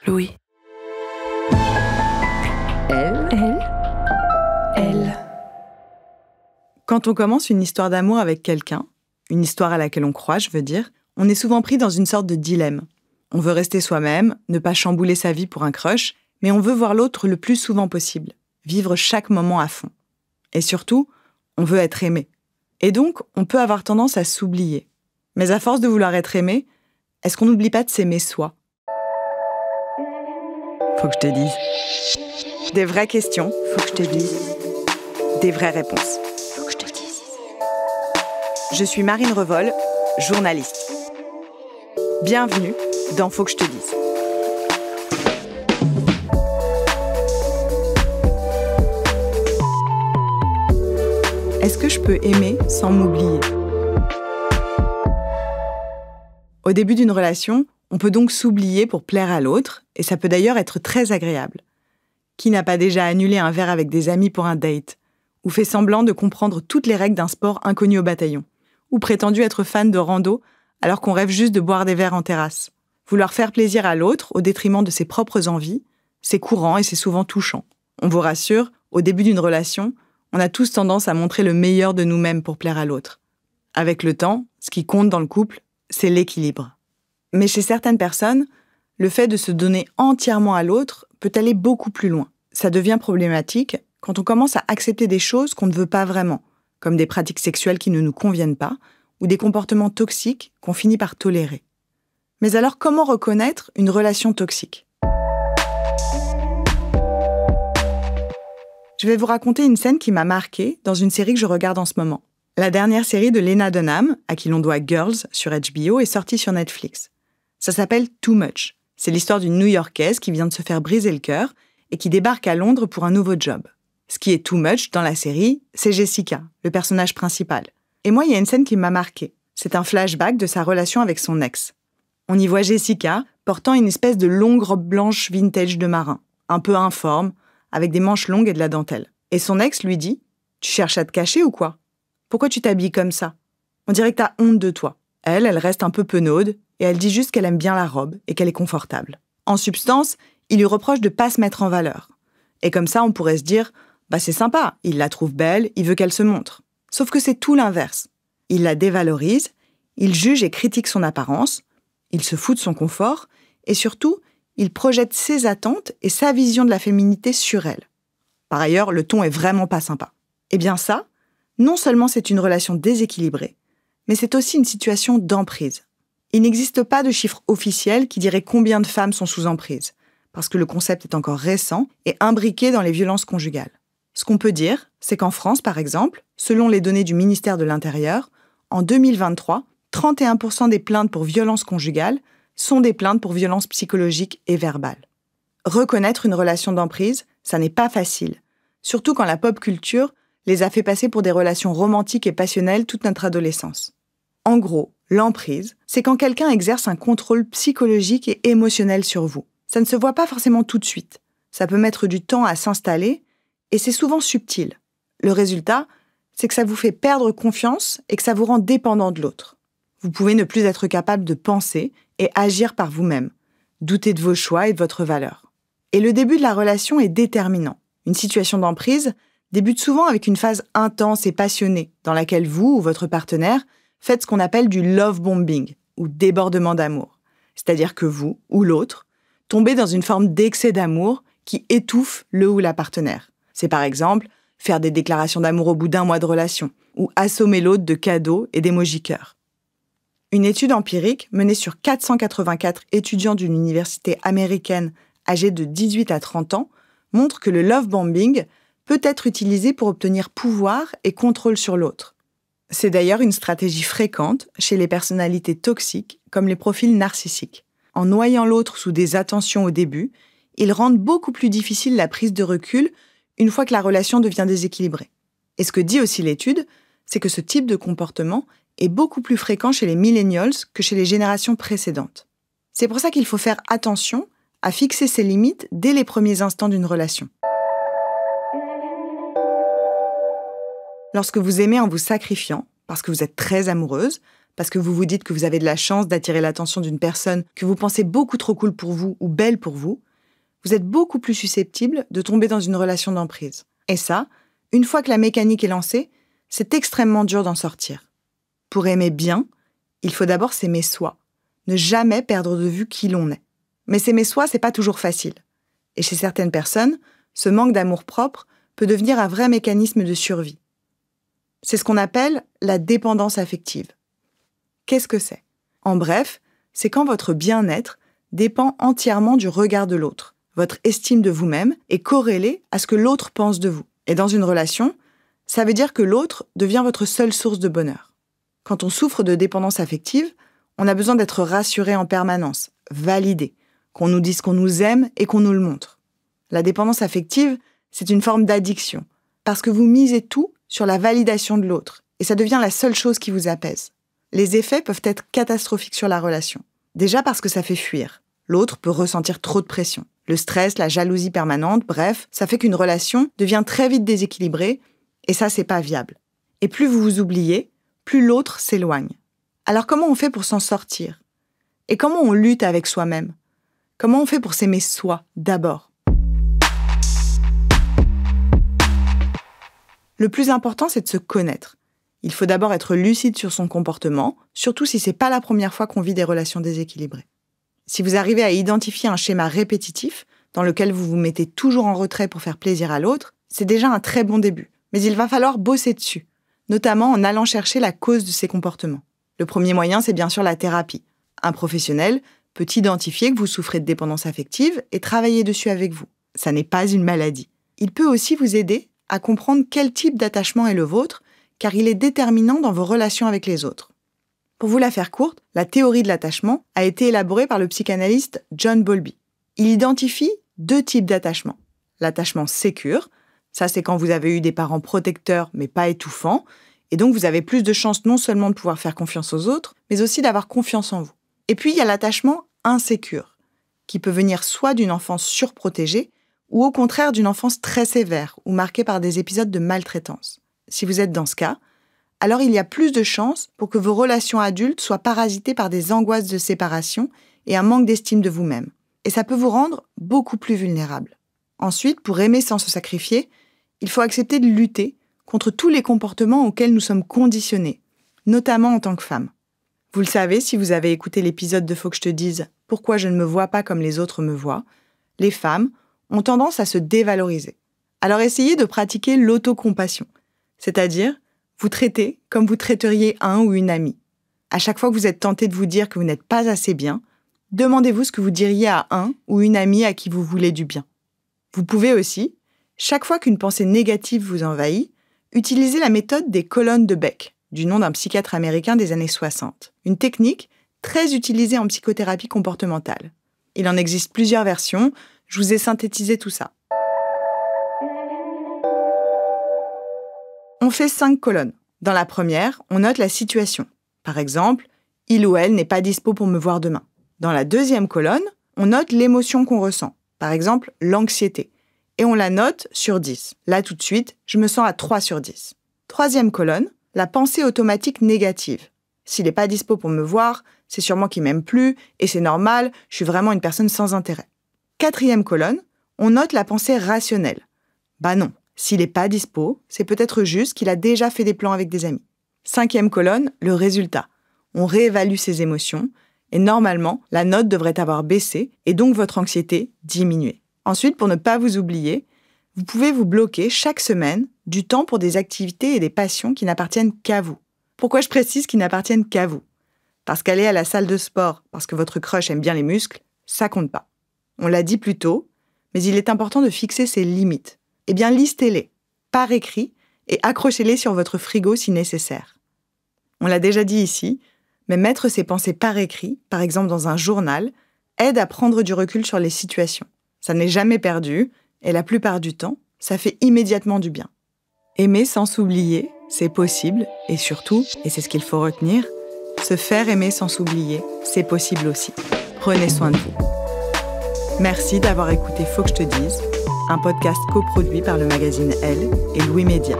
Louis. Elle. Quand on commence une histoire d'amour avec quelqu'un, une histoire à laquelle on croit, je veux dire, on est souvent pris dans une sorte de dilemme. On veut rester soi-même, ne pas chambouler sa vie pour un crush, mais on veut voir l'autre le plus souvent possible, vivre chaque moment à fond. Et surtout, on veut être aimé. Et donc, on peut avoir tendance à s'oublier. Mais à force de vouloir être aimé, est-ce qu'on n'oublie pas de s'aimer soi ? Faut que je te dise. Des vraies questions, faut que je te dise. Des vraies réponses. Faut que je te dise. Je suis Marine Revol, journaliste. Bienvenue dans Faut que je te dise. Est-ce que je peux aimer sans m'oublier ? Au début d'une relation, on peut donc s'oublier pour plaire à l'autre, et ça peut d'ailleurs être très agréable. Qui n'a pas déjà annulé un verre avec des amis pour un date ? Ou fait semblant de comprendre toutes les règles d'un sport inconnu au bataillon ? Ou prétendu être fan de rando alors qu'on rêve juste de boire des verres en terrasse ? Vouloir faire plaisir à l'autre au détriment de ses propres envies, c'est courant et c'est souvent touchant. On vous rassure, au début d'une relation, on a tous tendance à montrer le meilleur de nous-mêmes pour plaire à l'autre. Avec le temps, ce qui compte dans le couple, c'est l'équilibre. Mais chez certaines personnes, le fait de se donner entièrement à l'autre peut aller beaucoup plus loin. Ça devient problématique quand on commence à accepter des choses qu'on ne veut pas vraiment, comme des pratiques sexuelles qui ne nous conviennent pas, ou des comportements toxiques qu'on finit par tolérer. Mais alors, comment reconnaître une relation toxique ? Je vais vous raconter une scène qui m'a marquée dans une série que je regarde en ce moment. La dernière série de Lena Dunham, à qui l'on doit Girls sur HBO, est sortie sur Netflix. Ça s'appelle Too Much. C'est l'histoire d'une New-Yorkaise qui vient de se faire briser le cœur et qui débarque à Londres pour un nouveau job. Ce qui est too much dans la série, c'est Jessica, le personnage principal. Et moi, il y a une scène qui m'a marquée. C'est un flashback de sa relation avec son ex. On y voit Jessica portant une espèce de longue robe blanche vintage de marin, un peu informe, avec des manches longues et de la dentelle. Et son ex lui dit « Tu cherches à te cacher ou quoi ? Pourquoi tu t'habilles comme ça ? On dirait que t'as honte de toi. » Elle reste un peu penaude et elle dit juste qu'elle aime bien la robe et qu'elle est confortable. En substance, il lui reproche de pas se mettre en valeur. Et comme ça, on pourrait se dire « Bah c'est sympa, il la trouve belle, il veut qu'elle se montre. » Sauf que c'est tout l'inverse. Il la dévalorise, il juge et critique son apparence, il se fout de son confort et surtout, il projette ses attentes et sa vision de la féminité sur elle. Par ailleurs, le ton est vraiment pas sympa. Eh bien ça, non seulement c'est une relation déséquilibrée, mais c'est aussi une situation d'emprise. Il n'existe pas de chiffre officiel qui dirait combien de femmes sont sous emprise, parce que le concept est encore récent et imbriqué dans les violences conjugales. Ce qu'on peut dire, c'est qu'en France, par exemple, selon les données du ministère de l'Intérieur, en 2023, 31% des plaintes pour violences conjugales sont des plaintes pour violences psychologiques et verbales. Reconnaître une relation d'emprise, ça n'est pas facile, surtout quand la pop culture les a fait passer pour des relations romantiques et passionnelles toute notre adolescence. En gros, l'emprise, c'est quand quelqu'un exerce un contrôle psychologique et émotionnel sur vous. Ça ne se voit pas forcément tout de suite. Ça peut mettre du temps à s'installer et c'est souvent subtil. Le résultat, c'est que ça vous fait perdre confiance et que ça vous rend dépendant de l'autre. Vous pouvez ne plus être capable de penser et agir par vous-même, douter de vos choix et de votre valeur. Et le début de la relation est déterminant. Une situation d'emprise débute souvent avec une phase intense et passionnée dans laquelle vous ou votre partenaire faites ce qu'on appelle du love bombing ou débordement d'amour. C'est-à-dire que vous ou l'autre tombez dans une forme d'excès d'amour qui étouffe le ou la partenaire. C'est par exemple faire des déclarations d'amour au bout d'un mois de relation ou assommer l'autre de cadeaux et d'émojis cœurs. Une étude empirique menée sur 484 étudiants d'une université américaine âgés de 18 à 30 ans montre que le love bombing peut être utilisé pour obtenir pouvoir et contrôle sur l'autre. C'est d'ailleurs une stratégie fréquente chez les personnalités toxiques comme les profils narcissiques. En noyant l'autre sous des attentions au début, ils rendent beaucoup plus difficile la prise de recul une fois que la relation devient déséquilibrée. Et ce que dit aussi l'étude, c'est que ce type de comportement est beaucoup plus fréquent chez les millennials que chez les générations précédentes. C'est pour ça qu'il faut faire attention à fixer ses limites dès les premiers instants d'une relation. Lorsque vous aimez en vous sacrifiant, parce que vous êtes très amoureuse, parce que vous vous dites que vous avez de la chance d'attirer l'attention d'une personne que vous pensez beaucoup trop cool pour vous ou belle pour vous, vous êtes beaucoup plus susceptible de tomber dans une relation d'emprise. Et ça, une fois que la mécanique est lancée, c'est extrêmement dur d'en sortir. Pour aimer bien, il faut d'abord s'aimer soi, ne jamais perdre de vue qui l'on est. Mais s'aimer soi, c'est pas toujours facile. Et chez certaines personnes, ce manque d'amour-propre peut devenir un vrai mécanisme de survie. C'est ce qu'on appelle la dépendance affective. Qu'est-ce que c'est ? En bref, c'est quand votre bien-être dépend entièrement du regard de l'autre. Votre estime de vous-même est corrélée à ce que l'autre pense de vous. Et dans une relation, ça veut dire que l'autre devient votre seule source de bonheur. Quand on souffre de dépendance affective, on a besoin d'être rassuré en permanence, validé, qu'on nous dise qu'on nous aime et qu'on nous le montre. La dépendance affective, c'est une forme d'addiction, parce que vous misez tout sur la validation de l'autre, et ça devient la seule chose qui vous apaise. Les effets peuvent être catastrophiques sur la relation. Déjà parce que ça fait fuir. L'autre peut ressentir trop de pression. Le stress, la jalousie permanente, bref, ça fait qu'une relation devient très vite déséquilibrée, et ça, c'est pas viable. Et plus vous vous oubliez, plus l'autre s'éloigne. Alors comment on fait pour s'en sortir ? Et comment on lutte avec soi-même ? Comment on fait pour s'aimer soi, d'abord ? Le plus important, c'est de se connaître. Il faut d'abord être lucide sur son comportement, surtout si c'est pas la première fois qu'on vit des relations déséquilibrées. Si vous arrivez à identifier un schéma répétitif, dans lequel vous vous mettez toujours en retrait pour faire plaisir à l'autre, c'est déjà un très bon début. Mais il va falloir bosser dessus, notamment en allant chercher la cause de ces comportements. Le premier moyen, c'est bien sûr la thérapie. Un professionnel peut identifier que vous souffrez de dépendance affective et travailler dessus avec vous. Ça n'est pas une maladie. Il peut aussi vous aider à comprendre quel type d'attachement est le vôtre, car il est déterminant dans vos relations avec les autres. Pour vous la faire courte, la théorie de l'attachement a été élaborée par le psychanalyste John Bowlby. Il identifie 2 types d'attachement. L'attachement sécure, ça c'est quand vous avez eu des parents protecteurs mais pas étouffants, et donc vous avez plus de chances non seulement de pouvoir faire confiance aux autres, mais aussi d'avoir confiance en vous. Et puis il y a l'attachement insécure, qui peut venir soit d'une enfance surprotégée, ou au contraire d'une enfance très sévère ou marquée par des épisodes de maltraitance. Si vous êtes dans ce cas, alors il y a plus de chances pour que vos relations adultes soient parasitées par des angoisses de séparation et un manque d'estime de vous-même. Et ça peut vous rendre beaucoup plus vulnérable. Ensuite, pour aimer sans se sacrifier, il faut accepter de lutter contre tous les comportements auxquels nous sommes conditionnés, notamment en tant que femme. Vous le savez, si vous avez écouté l'épisode de Faut que je te dise « Pourquoi je ne me vois pas comme les autres me voient », les femmes ont tendance à se dévaloriser. Alors essayez de pratiquer l'autocompassion, c'est-à-dire vous traitez comme vous traiteriez un ou une amie. À chaque fois que vous êtes tenté de vous dire que vous n'êtes pas assez bien, demandez-vous ce que vous diriez à un ou une amie à qui vous voulez du bien. Vous pouvez aussi, chaque fois qu'une pensée négative vous envahit, utiliser la méthode des colonnes de Beck, du nom d'un psychiatre américain des années 60. Une technique très utilisée en psychothérapie comportementale. Il en existe plusieurs versions, je vous ai synthétisé tout ça. On fait 5 colonnes. Dans la première, on note la situation. Par exemple, il ou elle n'est pas dispo pour me voir demain. Dans la deuxième colonne, on note l'émotion qu'on ressent. Par exemple, l'anxiété. Et on la note sur 10. Là, tout de suite, je me sens à 3 sur 10. Troisième colonne, la pensée automatique négative. S'il n'est pas dispo pour me voir, c'est sûrement qu'il m'aime plus, et c'est normal, je suis vraiment une personne sans intérêt. Quatrième colonne, on note la pensée rationnelle. Bah non, s'il n'est pas dispo, c'est peut-être juste qu'il a déjà fait des plans avec des amis. Cinquième colonne, le résultat. On réévalue ses émotions, et normalement, la note devrait avoir baissé, et donc votre anxiété diminuer. Ensuite, pour ne pas vous oublier, vous pouvez vous bloquer chaque semaine du temps pour des activités et des passions qui n'appartiennent qu'à vous. Pourquoi je précise qu'ils n'appartiennent qu'à vous ? Parce qu'aller à la salle de sport, parce que votre crush aime bien les muscles, ça compte pas. On l'a dit plus tôt, mais il est important de fixer ses limites. Eh bien, listez-les, par écrit, et accrochez-les sur votre frigo si nécessaire. On l'a déjà dit ici, mais mettre ses pensées par écrit, par exemple dans un journal, aide à prendre du recul sur les situations. Ça n'est jamais perdu, et la plupart du temps, ça fait immédiatement du bien. Aimer sans s'oublier, c'est possible, et surtout, et c'est ce qu'il faut retenir, se faire aimer sans s'oublier, c'est possible aussi. Prenez soin de vous. Merci d'avoir écouté Faut que je te dise, un podcast coproduit par le magazine Elle et Louis Média.